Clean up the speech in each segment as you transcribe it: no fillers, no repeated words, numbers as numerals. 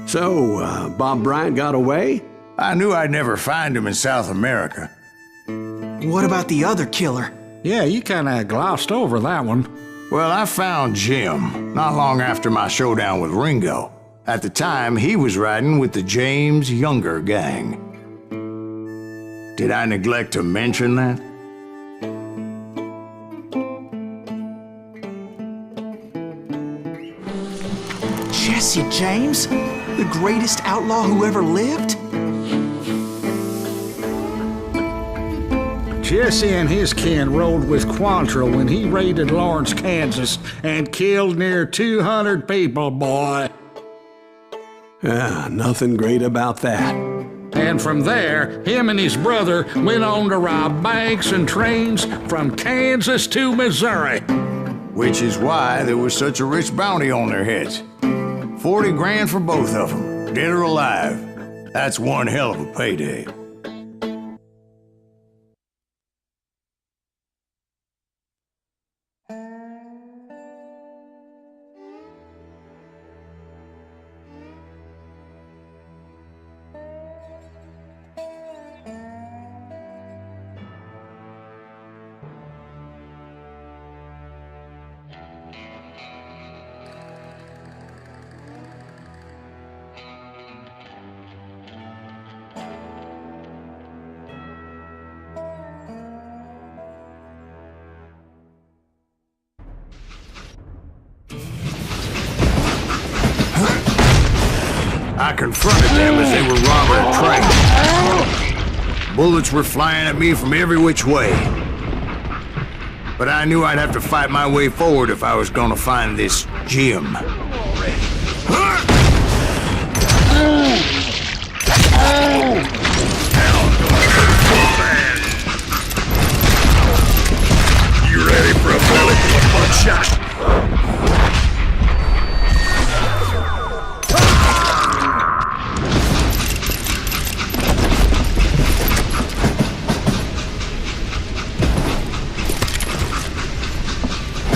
So, Bob Bryant got away? I knew I'd never find him in South America. What about the other killer? Yeah, you kinda glossed over that one. Well, I found Jim not long after my showdown with Ringo. At the time, he was riding with the James Younger gang. Did I neglect to mention that? Jesse James? The greatest outlaw who ever lived? Jesse and his kin rode with Quantrill when he raided Lawrence, Kansas, and killed near 200 people, boy. Yeah, nothing great about that. And from there, him and his brother went on to rob banks and trains from Kansas to Missouri. Which is why there was such a rich bounty on their heads. 40 grand for both of them, dead or alive. That's one hell of a payday. I confronted them as they were robbing a train. Bullets were flying at me from every which way. But I knew I'd have to fight my way forward if I was gonna find this Jim. You ready for a belly shot?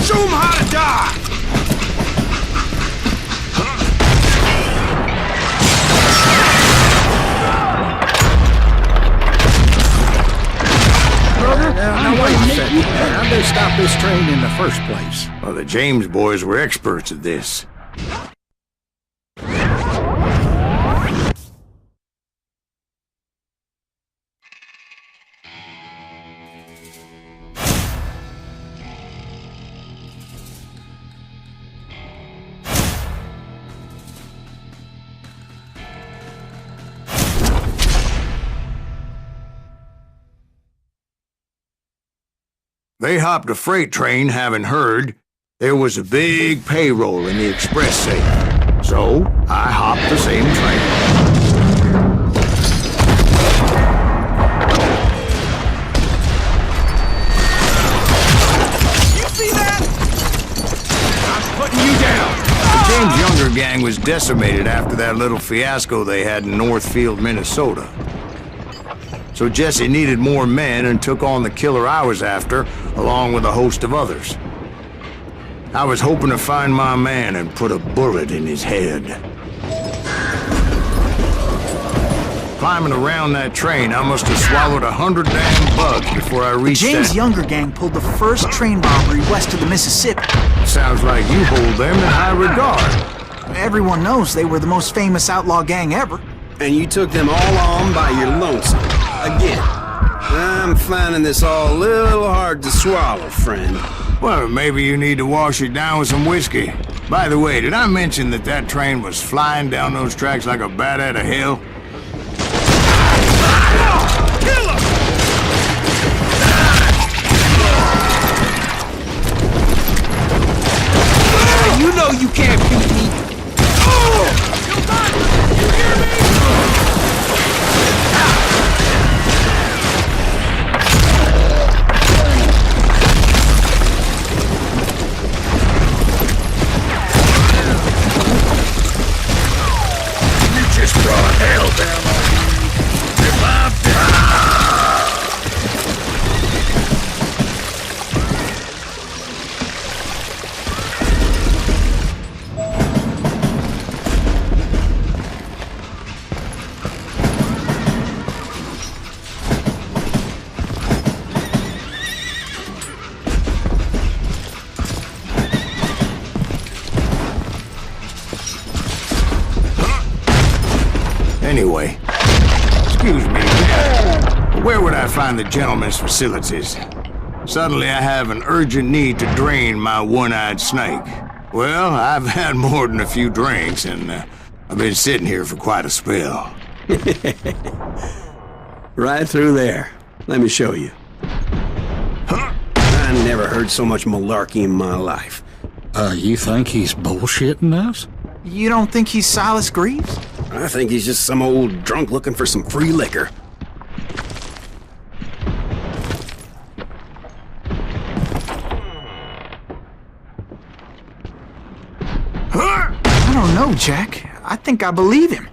Show them how to die! Now wait a second. How'd they stop this train in the first place? Well, the James boys were experts at this. They hopped a freight train having heard there was a big payroll in the express safe. So, I hopped the same train. You see that? I'm putting you down! The James Younger gang was decimated after that little fiasco they had in Northfield, Minnesota. So Jesse needed more men and took on the killer I was after, along with a host of others. I was hoping to find my man and put a bullet in his head. Climbing around that train, I must have swallowed 100 damn bugs before I reached The James that. Younger gang pulled the first train robbery west of the Mississippi. Sounds like you hold them in high regard. Everyone knows they were the most famous outlaw gang ever. And you took them all on by your lonesome. Again. I'm finding this all a little hard to swallow, friend. Well, maybe you need to wash it down with some whiskey. By the way, did I mention that that train was flying down those tracks like a bat out of hell? Kill him! You know you can't beat me. You hear me? Just brought hell down on you. If I'm dead. Anyway, excuse me, where would I find the gentleman's facilities? Suddenly I have an urgent need to drain my one-eyed snake. Well, I've had more than a few drinks, and I've been sitting here for quite a spell. Right through there. Let me show you. I never heard so much malarkey in my life. You think he's bullshitting us? You don't think he's Silas Greaves? I think he's just some old drunk looking for some free liquor. I don't know, Jack. I think I believe him.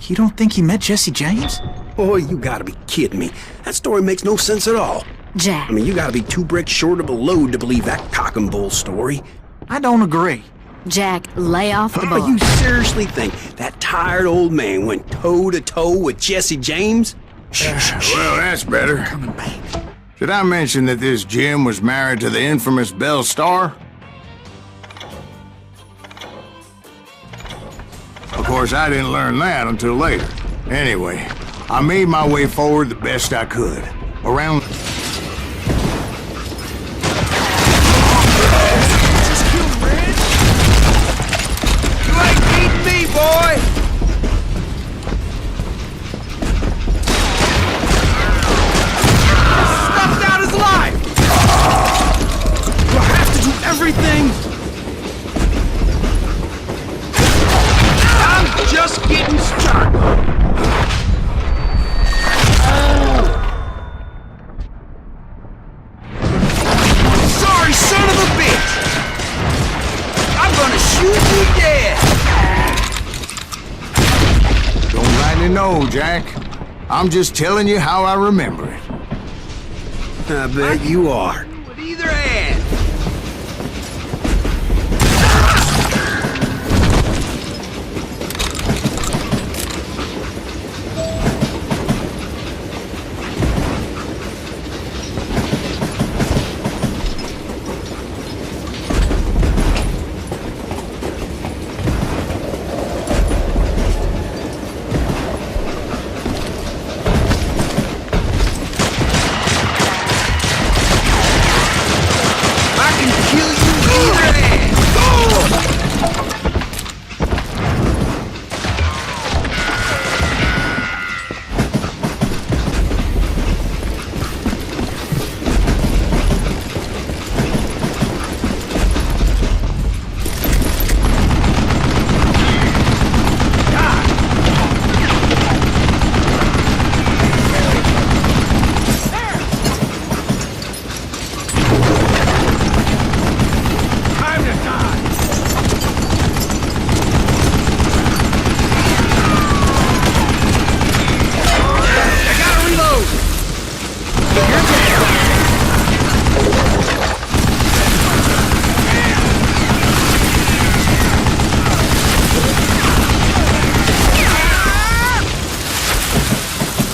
You don't think he met Jesse James? Boy, you gotta be kidding me. That story makes no sense at all. Jack. I mean, you gotta be 2 bricks short of a load to believe that cock and bull story. I don't agree. Jack, lay off the bar. Oh, you seriously think that tired old man went toe-to-toe with Jesse James? Well, that's better. Coming back. Did I mention that this Jim was married to the infamous Belle Starr? Of course, I didn't learn that until later. Anyway, I made my way forward the best I could. Around... You ain't beating me, boy! Snuffed out his life! Do I have to do everything? I'm just getting started. Sorry, son of a bitch! I'm gonna shoot you dead! Don't rightly know, Jack. I'm just telling you how I remember it. I bet you are. With either hand.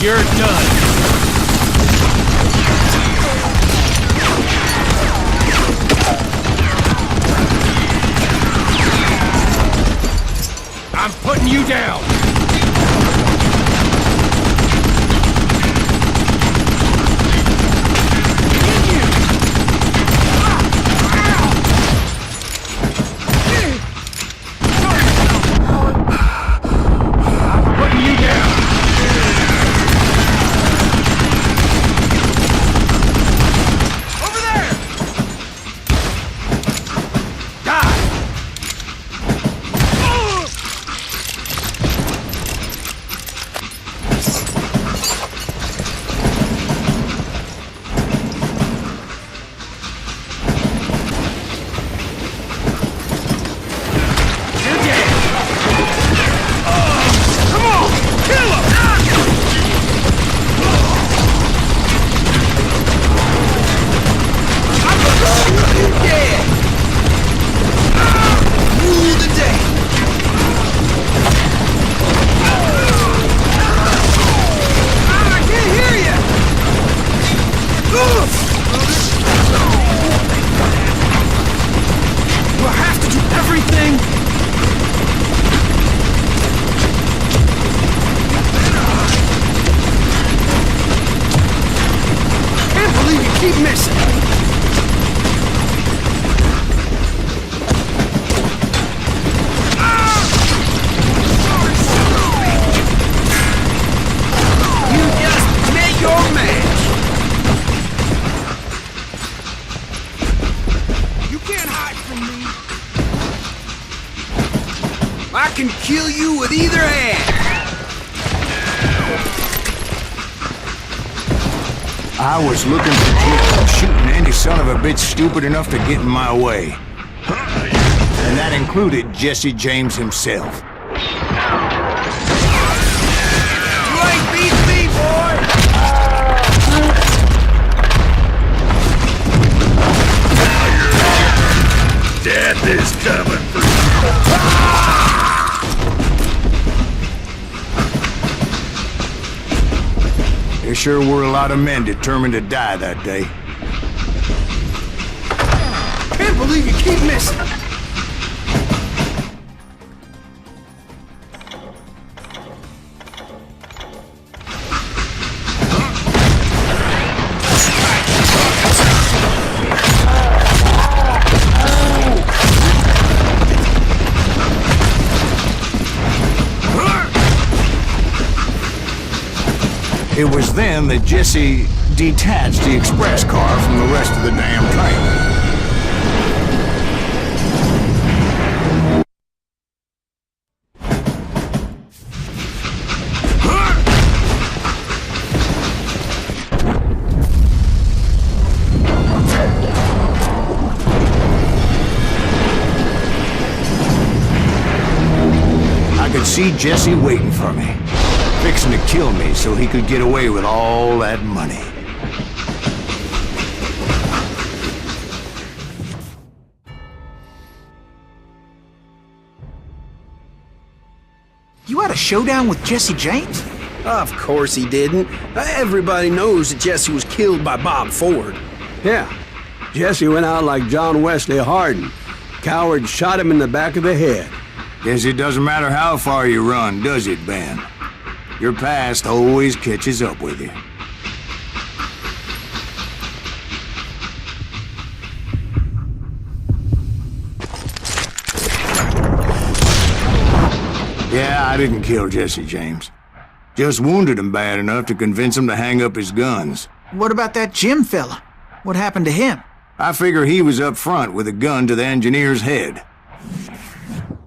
You're done. I'm putting you down. can kill you with either hand. I was looking for Jim, shooting any son of a bitch stupid enough to get in my way. And that included Jesse James himself. You ain't beat me, boy! Death is coming for you. There sure were a lot of men determined to die that day. Can't believe you keep missing. It was then that Jesse detached the express car from the rest of the damn train. I could see Jesse waiting for me, fixing to kill me so he could get away with all that money. You had a showdown with Jesse James? Of course he didn't. Everybody knows that Jesse was killed by Bob Ford. Yeah. Jesse went out like John Wesley Hardin. Coward shot him in the back of the head. Guess it doesn't matter how far you run, does it, Ben? Your past always catches up with you. Yeah, I didn't kill Jesse James. Just wounded him bad enough to convince him to hang up his guns. What about that Jim fella? What happened to him? I figure he was up front with a gun to the engineer's head.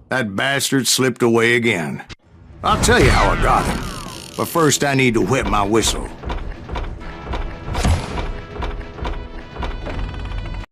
That bastard slipped away again. I'll tell you how I got him. But first I need to wet my whistle.